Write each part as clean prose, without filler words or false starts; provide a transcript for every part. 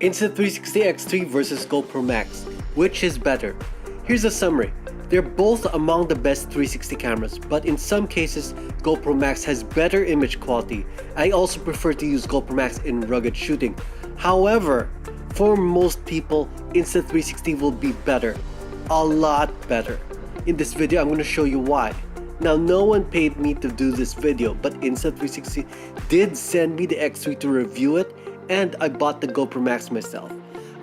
Insta360 X3 versus GoPro Max. Which is better? Here's a summary. They're both among the best 360 cameras, but in some cases, GoPro Max has better image quality. I also prefer to use GoPro Max in rugged shooting. However, for most people, Insta360 will be better. A lot better. In this video, I'm going to show you why. Now, no one paid me to do this video, but Insta360 did send me the X3 to review it, and I bought the GoPro Max myself.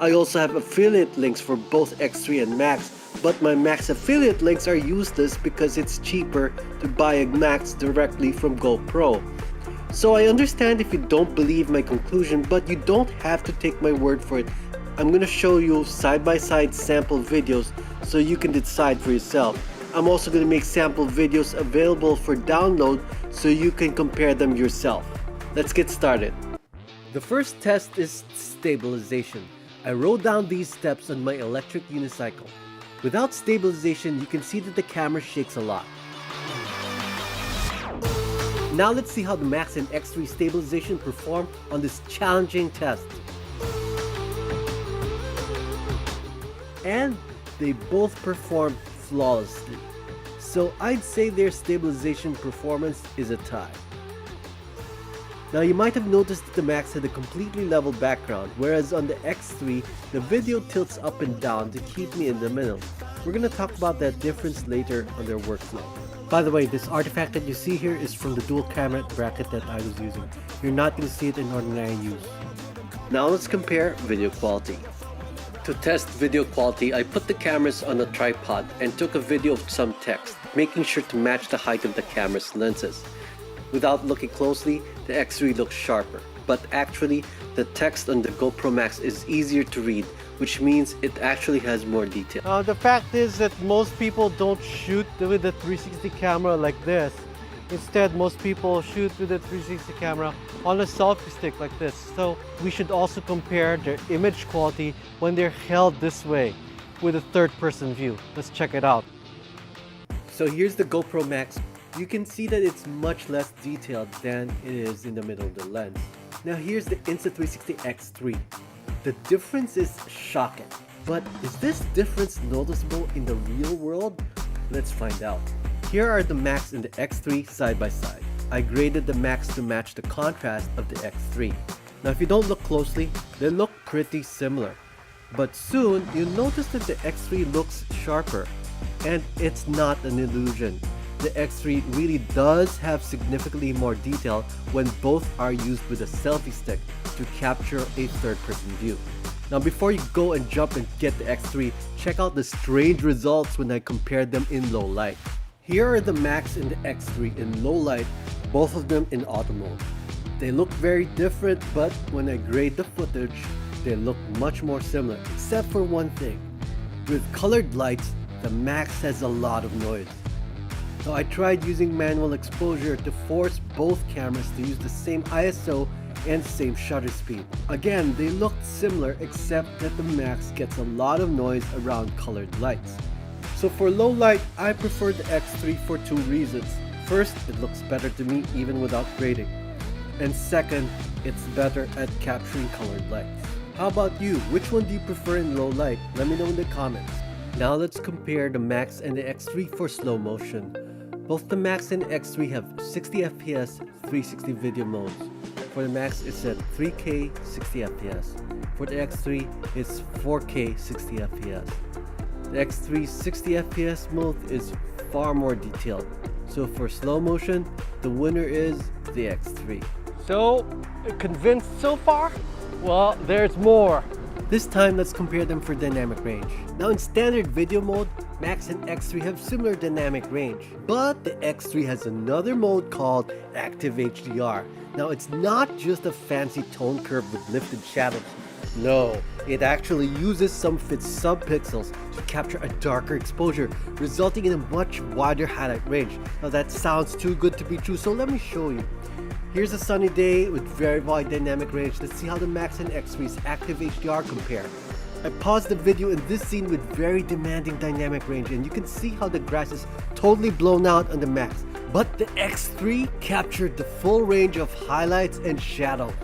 I also have affiliate links for both X3 and Max, but my Max affiliate links are useless because it's cheaper to buy a Max directly from GoPro. So I understand if you don't believe my conclusion, but you don't have to take my word for it. I'm going to show you side-by-side sample videos so you can decide for yourself. I'm also going to make sample videos available for download so you can compare them yourself. Let's get started. The first test is stabilization. I wrote down these steps on my electric unicycle. Without stabilization, you can see that the camera shakes a lot. Now let's see how the Max and X3 stabilization perform on this challenging test. And they both perform flawlessly. So I'd say their stabilization performance is a tie. Now you might have noticed that the Max had a completely level background, whereas on the X3, the video tilts up and down to keep me in the middle. We're gonna talk about that difference later on their workflow. By the way, this artifact that you see here is from the dual camera bracket that I was using. You're not gonna see it in ordinary use. Now let's compare video quality. To test video quality, I put the cameras on a tripod and took a video of some text, making sure to match the height of the camera's lenses. Without looking closely, the X3 looks sharper, but actually, the text on the GoPro Max is easier to read, which means it actually has more detail. The fact is that most people don't shoot with a 360 camera like this. Instead, most people shoot with a 360 camera on a selfie stick like this. So we should also compare their image quality when they're held this way with a third-person view. Let's check it out. So here's the GoPro Max. You can see that it's much less detailed than it is in the middle of the lens. Now here's the Insta360 X3. The difference is shocking. But is this difference noticeable in the real world? Let's find out. Here are the Max and the X3 side by side. I graded the Max to match the contrast of the X3. Now if you don't look closely, they look pretty similar. But soon, you'll notice that the X3 looks sharper. And it's not an illusion. The X3 really does have significantly more detail when both are used with a selfie stick to capture a third-person view. Now before you go and jump and get the X3, check out the strange results when I compared them in low light. Here are the Max and the X3 in low light, both of them in auto mode. They look very different, but when I grade the footage, they look much more similar, except for one thing. With colored lights, the Max has a lot of noise. So I tried using manual exposure to force both cameras to use the same ISO and same shutter speed. Again, they looked similar except that the Max gets a lot of noise around colored lights. So for low light, I prefer the X3 for two reasons. First, it looks better to me even without grading. And second, it's better at capturing colored lights. How about you? Which one do you prefer in low light? Let me know in the comments. Now let's compare the Max and the X3 for slow motion. Both the Max and X3 have 60 FPS 360 video modes. For the Max, it's at 3K 60 FPS. For the X3, it's 4K 60 FPS. The X3's 60 FPS mode is far more detailed. So for slow motion, the winner is the X3. So, convinced so far? Well, there's more. This time, let's compare them for dynamic range. Now in standard video mode, Max and X3 have similar dynamic range, but the X3 has another mode called Active HDR. Now it's not just a fancy tone curve with lifted shadows. No, it actually uses some fit subpixels to capture a darker exposure, resulting in a much wider highlight range. Now that sounds too good to be true, so let me show you. Here's a sunny day with very wide dynamic range. Let's see how the Max and X3's Active HDR compare. I paused the video in this scene with very demanding dynamic range, and you can see how the grass is totally blown out on the Max. But the X3 captured the full range of highlights and shadows.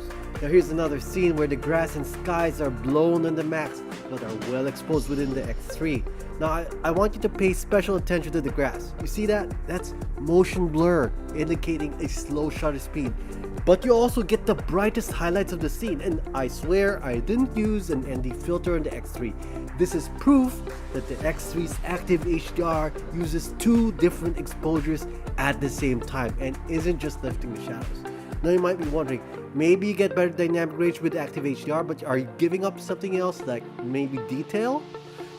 Now here's another scene where the grass and skies are blown on the Max but are well exposed within the X3. Now I want you to pay special attention to the grass. You see that? That's motion blur, indicating a slow shutter speed. But you also get the brightest highlights of the scene, and I swear I didn't use an ND filter on the X3. This is proof that the X3's active HDR uses two different exposures at the same time and isn't just lifting the shadows. Now you might be wondering, maybe you get better dynamic range with active HDR, but are you giving up something else, like maybe detail?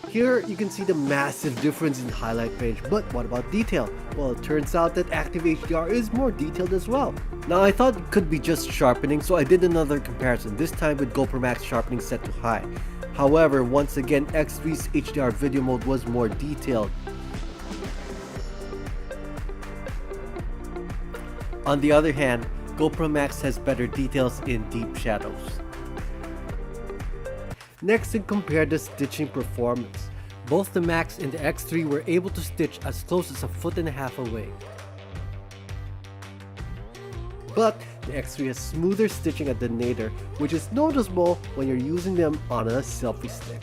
Here you can see the massive difference in highlight range, but what about detail? Well, it turns out that active HDR is more detailed as well. Now I thought it could be just sharpening, so I did another comparison, this time with gopromax sharpening set to high. However, once again, X3's HDR video mode was more detailed. On the other hand, gopromax has better details in deep shadows. Next, we compare the stitching performance. Both the Max and the X3 were able to stitch as close as 1.5 feet away. But the X3 has smoother stitching at the nadir, which is noticeable when you're using them on a selfie stick.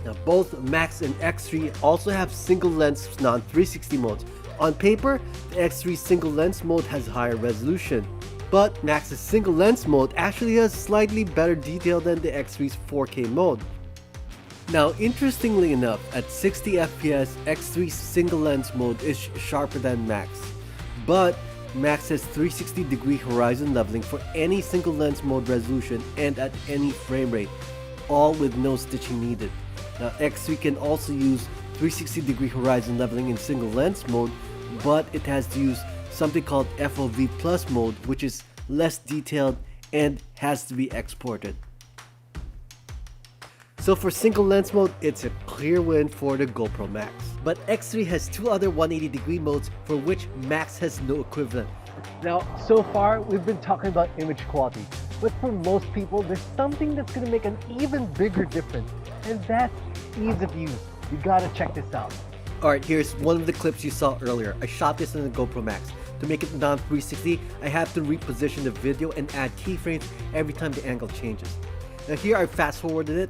Now both Max and X3 also have single lens non-360 modes. On paper, the X3 single lens mode has higher resolution, but Max's single lens mode actually has slightly better detail than the X3's 4K mode. Now interestingly enough, at 60 FPS, X3's single lens mode is sharper than Max, but Max has 360-degree horizon leveling for any single lens mode resolution and at any frame rate, all with no stitching needed. Now X3 can also use 360-degree horizon leveling in single lens mode, but it has to use something called FOV plus mode, which is less detailed and has to be exported. So for single lens mode, it's a clear win for the GoPro Max. But X3 has two other 180-degree modes for which Max has no equivalent. Now, so far, we've been talking about image quality, but for most people, there's something that's going to make an even bigger difference, and that's ease of use. You gotta check this out. Alright, here's one of the clips you saw earlier. I shot this on the GoPro Max. To make it non-360, I have to reposition the video and add keyframes every time the angle changes. Now here I fast forwarded it,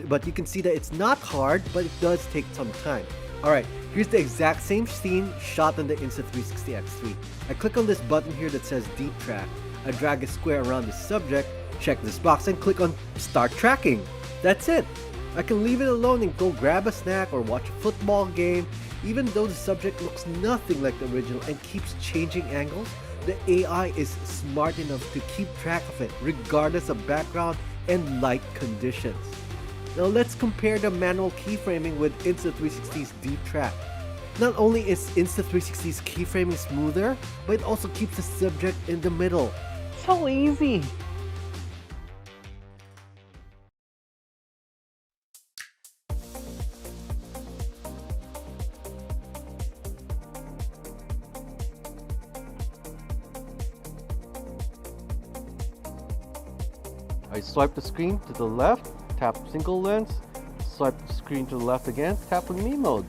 but you can see that it's not hard, but it does take some time. Alright, here's the exact same scene shot on the Insta360 X3. I click on this button here that says Deep Track. I drag a square around the subject, check this box, and click on Start Tracking. That's it! I can leave it alone and go grab a snack or watch a football game. Even though the subject looks nothing like the original and keeps changing angles, the AI is smart enough to keep track of it regardless of background and light conditions. Now let's compare the manual keyframing with Insta360's Deep Track. Not only is Insta360's keyframing smoother, but it also keeps the subject in the middle. So easy! I swipe the screen to the left, tap single lens, swipe the screen to the left again, tap on me mode.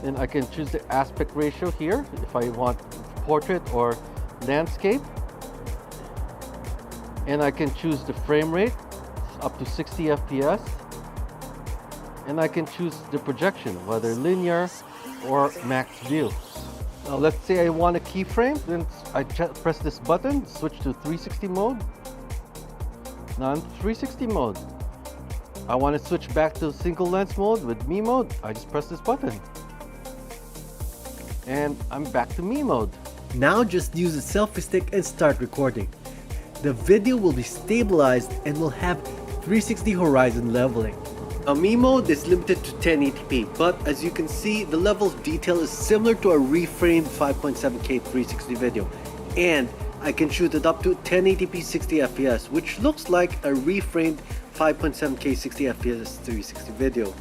Then I can choose the aspect ratio here if I want portrait or landscape. And I can choose the frame rate up to 60 FPS. And I can choose the projection, whether linear or max view. Now let's say I want a keyframe, then I press this button, switch to 360 mode. Now I'm 360 mode. I want to switch back to single lens mode with me mode. I just press this button. And I'm back to me mode. Now just use a selfie stick and start recording. The video will be stabilized and will have 360 horizon leveling. Now me mode is limited to 1080p, but as you can see, the level of detail is similar to a reframed 5.7K 360 video. And I can shoot it up to 1080p 60 FPS, which looks like a reframed 5.7K 60 FPS 360 video.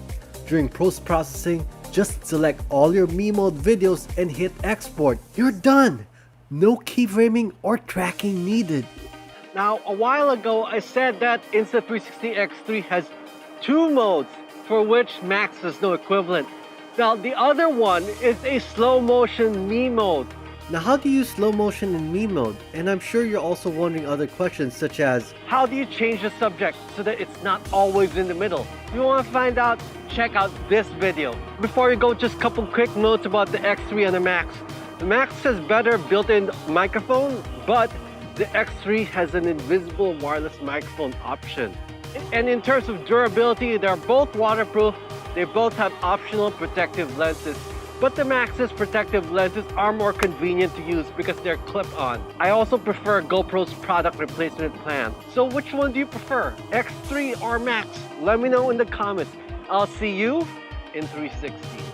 During post-processing, just select all your me mode videos and hit export. You're done! No keyframing or tracking needed. Now, a while ago, I said that Insta360 X3 has two modes for which Max has no equivalent. Now, the other one is a slow motion me mode. Now, how do you use slow motion in me mode? And I'm sure you're also wondering other questions such as, how do you change the subject so that it's not always in the middle? If you want to find out, check out this video. Before you go, just a couple quick notes about the X3 and the Max. The Max has better built-in microphone, but the X3 has an invisible wireless microphone option. And in terms of durability, they're both waterproof. They both have optional protective lenses. But the Max's protective lenses are more convenient to use because they're clip-on. I also prefer GoPro's product replacement plan. So which one do you prefer? X3 or Max? Let me know in the comments. I'll see you in 360.